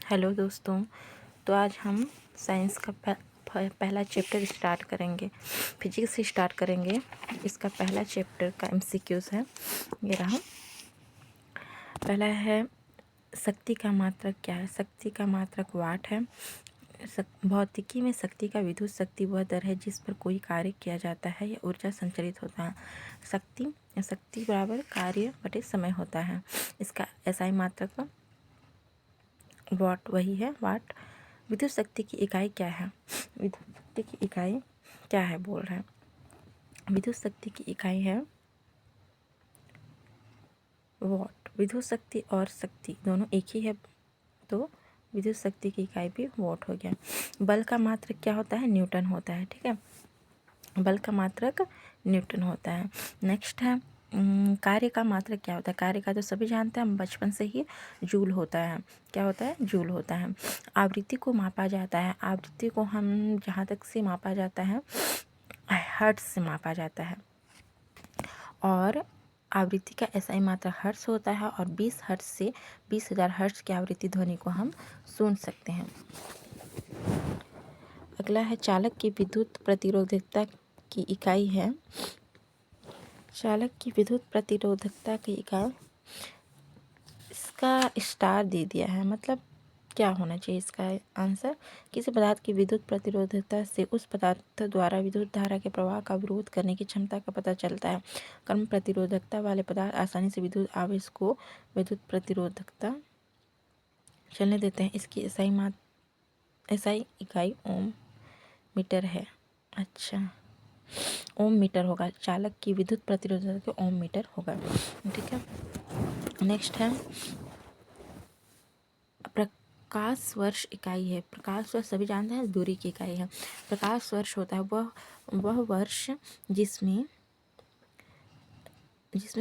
Hello दोस्तों। तो आज हम साइंस का पहला चैप्टर स्टार्ट करेंगे। फिजिक्स से स्टार्ट करेंगे। इसका पहला चैप्टर का एमसीक्यूज है, ये रहा। पहला है, शक्ति का मात्रक क्या है। शक्ति का मात्रक वाट है। भौतिकी में शक्ति का विद्युत शक्ति वह दर है जिस पर कोई कार्य किया जाता है या ऊर्जा संचरित होता है। शक्ति बराबर कार्य बटे समय होता है। इसका एसआई मात्रक वाट वही है, वाट। विद्युत शक्ति की इकाई क्या है। विद्युत शक्ति की इकाई क्या है बोल रहे हैं। विद्युत शक्ति की इकाई है वाट। विद्युत शक्ति और शक्ति दोनों एक ही है, तो विद्युत शक्ति की इकाई भी वाट हो गया। बल का मात्रक क्या होता है, न्यूटन होता है। ठीक है, बल का मात्रक न्यूटन होता है। नेक्स्ट है, कार्य का मात्रक क्या होता है। कार्य का तो सभी जानते हैं, हम बचपन से ही, जूल होता है। क्या होता है, जूल होता है। आवृत्ति को मापा जाता है। आवृत्ति को हम जहाँ तक से मापा जाता है, हर्ट्ज से मापा जाता है। और आवृत्ति का एसआई मात्रक हर्ट्ज होता है। और 20 हर्ट्ज से 20,000 हर्ट्ज की आवृत्ति ध्वनि को हम सुन सकते हैं। अगला है, चालक की विद्युत प्रतिरोधकता की इकाई है। चालक की विद्युत प्रतिरोधकता की इकाई, इसका स्टार दे दिया है, मतलब क्या होना चाहिए इसका आंसर। किसी पदार्थ की विद्युत प्रतिरोधकता से उस पदार्थ द्वारा विद्युत धारा के प्रवाह का विरोध करने की क्षमता का पता चलता है। कम प्रतिरोधकता वाले पदार्थ आसानी से विद्युत आवेश को विद्युत प्रतिरोधकता चलने देते हैं। इसकी एसआई इकाई ओम मीटर है। अच्छा, ओम मीटर होगा। चालक की विद्युत प्रतिरोधकता ओम मीटर होगा। ठीक है, नेक्स्ट है, प्रकाश वर्ष इकाई है। प्रकाश वर्ष सभी जानते हैं, दूरी की इकाई है। प्रकाश वर्ष होता है वह वर्ष जिसमें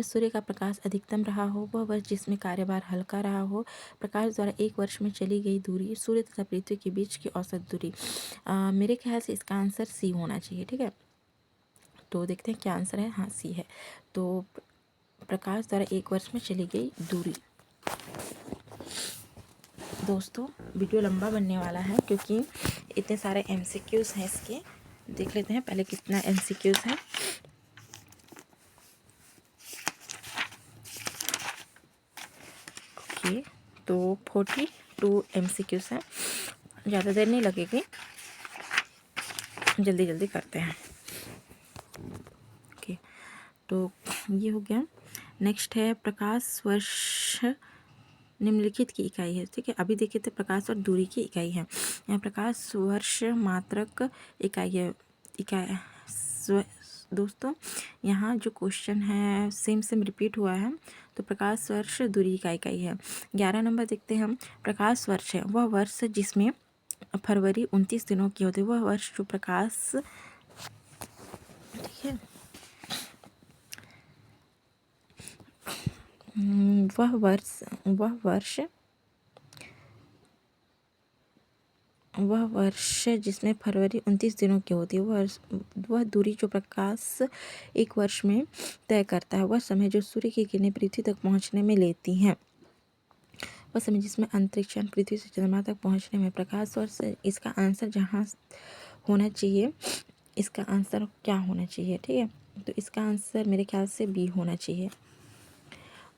सूर्य का प्रकाश अधिकतम रहा हो, वह वर्ष जिसमें कार्यभार हल्का रहा हो। प्रकाश द्वारा एक वर्ष में चली गई दूरी सूर्य तथा पृथ्वी के बीच की औसत दूरी। मेरे ख्याल से इसका आंसर सी होना चाहिए। ठीक है, तो देखते हैं क्या आंसर है। हाँ, सी है। तो प्रकाश द्वारा एक वर्ष में चली गई दूरी। दोस्तों, वीडियो लंबा बनने वाला है क्योंकि इतने सारे एमसीक्यूज़ हैं इसके। देख लेते हैं पहले कितना एमसीक्यूज़ है। ओके, तो 42 एमसीक्यूज़ हैं। ज़्यादा देर नहीं लगेगी, जल्दी जल्दी करते हैं। ओके, तो ये हो गया। नेक्स्ट है, प्रकाश वर्ष निम्नलिखित की इकाई है। ठीक है, अभी देखे थे प्रकाश और दूरी की इकाई है। यहाँ प्रकाश वर्ष मात्रक इकाई है। दोस्तों, यहाँ जो क्वेश्चन है सेम रिपीट हुआ है, तो प्रकाश वर्ष दूरी का इकाई है। 11 नंबर देखते हैं हम। प्रकाश वर्ष है वह वर्ष जिसमें फरवरी 29 दिनों की होती है। वह वर्ष जो प्रकाश, ठीक है, वह वर्ष जिसमें फरवरी 29 दिनों की होती है। वह दूरी जो प्रकाश एक वर्ष में तय करता है। वह समय जो सूर्य की किरणें पृथ्वी तक पहुंचने में लेती हैं। वह समय जिसमें अंतरिक्ष पृथ्वी से चंद्रमा तक पहुंचने में प्रकाश वर्ष। इसका आंसर जहाँ होना चाहिए, इसका आंसर क्या होना चाहिए। ठीक है, तो इसका आंसर मेरे ख्याल से बी होना चाहिए।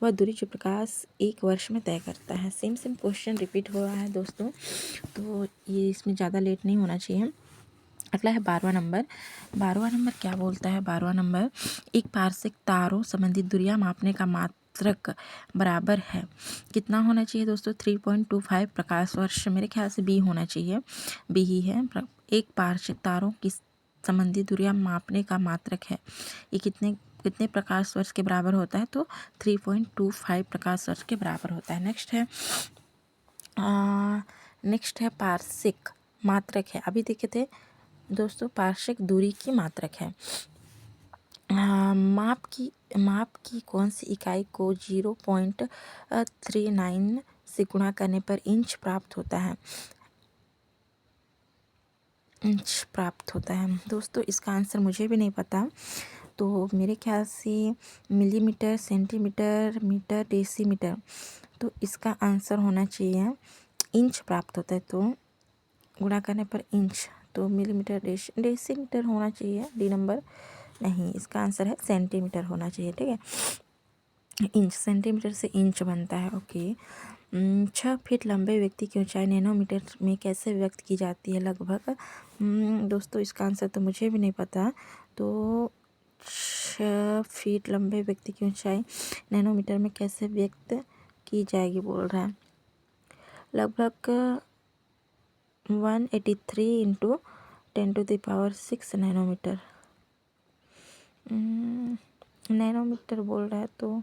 वह दूरी जो प्रकाश एक वर्ष में तय करता है। सेम क्वेश्चन रिपीट हो रहा है दोस्तों, तो ये इसमें ज़्यादा लेट नहीं होना चाहिए। अगला है 12वां नंबर। 12वां नंबर क्या बोलता है। 12वां नंबर, एक पारसिक तारों संबंधित दूरियां मापने का मात्रक बराबर है। कितना होना चाहिए दोस्तों, 3.25 प्रकाश वर्ष। मेरे ख्याल से बी होना चाहिए, बी ही है। एक पारसिक तारों की संबंधित दूरियां मापने का मात्रक है। ये कितने प्रकाश वर्ष के बराबर होता है, तो 3.25 प्रकाश वर्ष के बराबर होता है। नेक्स्ट है पारसिक मात्रक है। अभी देखे थे दोस्तों, पारसिक दूरी की मात्रक है। माप की कौन सी इकाई को 0.39 से गुणा करने पर इंच प्राप्त होता है। दोस्तों, इसका आंसर मुझे भी नहीं पता, तो मेरे ख्याल से मिलीमीटर, सेंटीमीटर, मीटर, डेसीमीटर। तो इसका आंसर होना चाहिए इंच प्राप्त होता है तो गुणा करने पर इंच, तो मिलीमीटर डेसीमीटर होना चाहिए, डी नंबर नहीं, इसका आंसर है सेंटीमीटर होना चाहिए। ठीक है, इंच, सेंटीमीटर से इंच बनता है। ओके, 6 फीट लंबे व्यक्ति की ऊंचाई नैनोमीटर में कैसे व्यक्त की जाती है लगभग? दोस्तों इसका आंसर तो मुझे भी नहीं पता। तो 6 फीट लंबे व्यक्ति की ऊंचाई नैनोमीटर में कैसे व्यक्त की जाएगी बोल रहा है, लगभग 183 इंटू 10⁻6 नैनोमीटर। नैनोमीटर बोल रहा है तो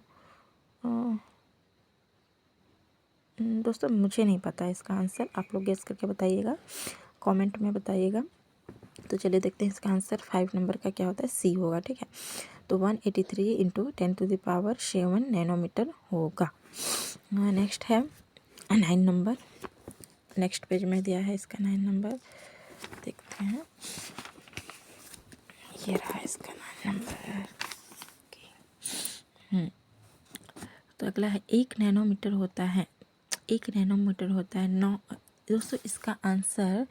दोस्तों मुझे नहीं पता है इसका आंसर, आप लोग गेस करके बताइएगा, कमेंट में बताइएगा। तो चलिए देखते हैं इसका आंसर 5 नंबर का क्या होता है, सी होगा। ठीक है, तो 183 इंटू 10⁻7 नैनोमीटर होगा। नेक्स्ट है 9 नंबर, नेक्स्ट पेज में दिया है इसका 9 नंबर, देखते हैं, ये रहा इसका 9 नंबर। तो अगला है 1 नैनोमीटर होता है, 1 नैनोमीटर होता है 9। दोस्तों इसका आंसर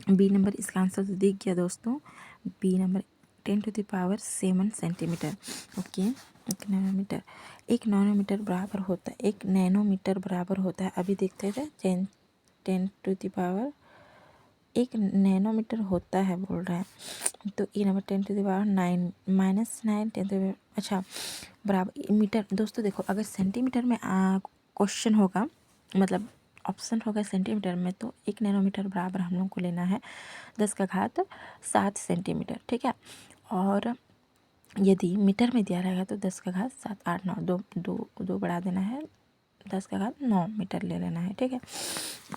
बी नंबर, इसका आंसर तो दिख गया दोस्तों, B number 10⁻7 centimetre. Okay, 1 nanometre, 1 nanometre बराबर होता है, 1 नैनोमीटर बराबर होता है, अभी देखते थे 10⁻, 1 नैनोमीटर होता है बोल रहा है, तो ई नंबर 10⁻9 -9 10, अच्छा बराबर मीटर। दोस्तों देखो, अगर सेंटीमीटर में क्वेश्चन होगा, मतलब ऑप्शन होगा सेंटीमीटर में, तो 1 नैनोमीटर बराबर हम लोग को लेना है 10⁻7 सेंटीमीटर। ठीक है, और यदि मीटर में दिया रहेगा तो 10⁻7 8 9 दो बढ़ा देना है, 10⁻9 मीटर ले लेना है। ठीक है,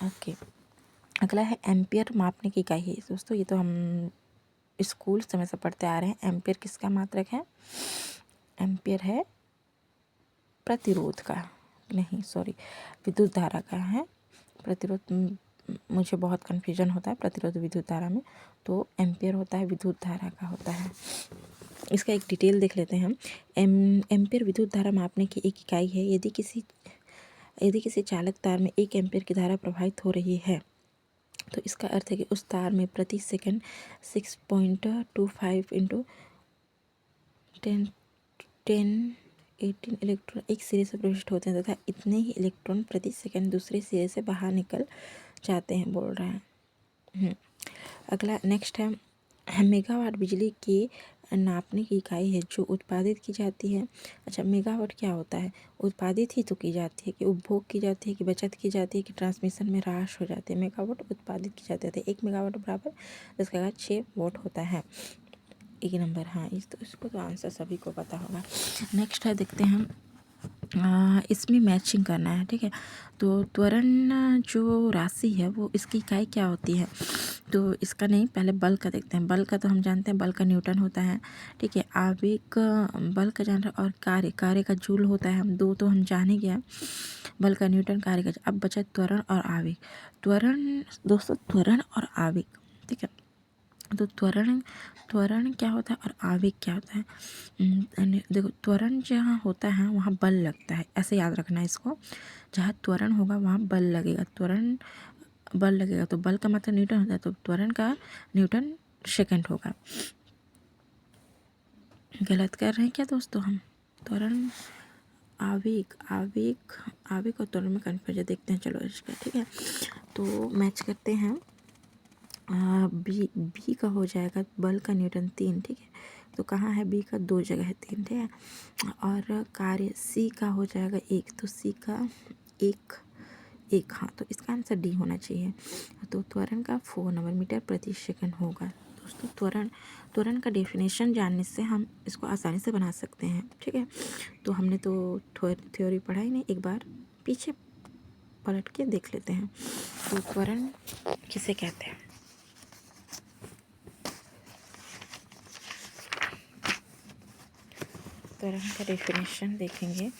ओके। अगला है एम्पियर मापने की इकाई है। दोस्तों ये तो हम स्कूल समय से पढ़ते आ रहे हैं। एम्पियर किसका मात्रक है? एम्पियर है प्रतिरोध का, नहीं सॉरी, विद्युत धारा का है। प्रतिरोध मुझे बहुत कन्फ्यूजन होता है प्रतिरोध विद्युत धारा में, तो एम्पियर होता है विद्युत धारा का होता है। इसका एक डिटेल देख लेते हैं हम। एम्पियर विद्युत धारा मापने की एक इकाई है। यदि किसी चालक तार में 1 एम्पियर की धारा प्रवाहित हो रही है तो इसका अर्थ है कि उस तार में प्रति सेकंड 6.25 इंटू 10 18 इलेक्ट्रॉन एक सिरे से प्रविष्ट होते हैं तथा इतने ही इलेक्ट्रॉन प्रति सेकंड दूसरे सिरे से बाहर निकल जाते हैं बोल रहा है। अगला नेक्स्ट है मेगावाट बिजली की नापने की इकाई है जो उत्पादित की जाती है। अच्छा, मेगावाट क्या होता है? उत्पादित ही तो की जाती है, कि उपभोग की जाती है, कि बचत की जाती है, कि ट्रांसमिशन में ह्रास हो जाती है। मेगावाट उत्पादित की जाती है। 1 मेगावाट बराबर 10⁻6 वोट होता है। 1 नंबर, हाँ इसको तो आंसर सभी को पता होगा। नेक्स्ट है, देखते हैं हम, इसमें मैचिंग करना है। ठीक है, तो त्वरण जो राशि है वो इसकी इकाई क्या होती है? तो इसका नहीं, पहले बल का देखते हैं। बल का तो हम जानते हैं, बल का न्यूटन होता है। ठीक है, आवेग बल का जान रहे, और कार्य का जूल होता है। हम दो तो हम जाने गया, बल का न्यूटन, कार्य का। अब बचा त्वरण और आवेग। त्वरण दोस्तों, त्वरण और आवेग, ठीक है, तो त्वरण क्या होता है और आवेग क्या होता है? देखो, त्वरण जहाँ होता है वहाँ बल लगता है, ऐसे याद रखना है इसको। जहाँ त्वरण होगा वहाँ बल लगेगा, बल लगेगा, तो बल का मतलब न्यूटन होता है, तो त्वरण का न्यूटन सेकंड होगा। गलत कर रहे हैं क्या दोस्तों हम? त्वरण, आवेग और त्वरण में कन्फ्यूजन, देखते हैं चलो इसका। ठीक है, तो मैच करते हैं। बी का हो जाएगा बल का न्यूटन 3। ठीक है, तो कहाँ है बी का? 2 जगह है 3। ठीक है, और कार्य सी का हो जाएगा 1, तो सी का 1, हाँ, तो इसका आंसर डी होना चाहिए। तो त्वरण का 4 नंबर मीटर प्रति सेकंड होगा। दोस्तों त्वरण का डेफिनेशन जानने से हम इसको आसानी से बना सकते हैं। ठीक है, तो हमने तो थ्योरी पढ़ा ही नहीं, एक बार पीछे पलट के देख लेते हैं। तो त्वरण किसे कहते हैं? त्वरण का डेफिनेशन देखेंगे,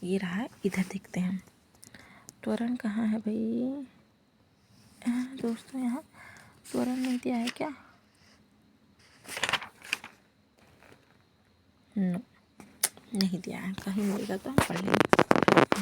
ये रहा, इधर देखते हैं। त्वरण कहाँ है भाई? दोस्तों यहाँ त्वरण नहीं दिया है क्या? नो, नहीं दिया है, कहीं मिलेगा तो हम पढ़ लेंगे।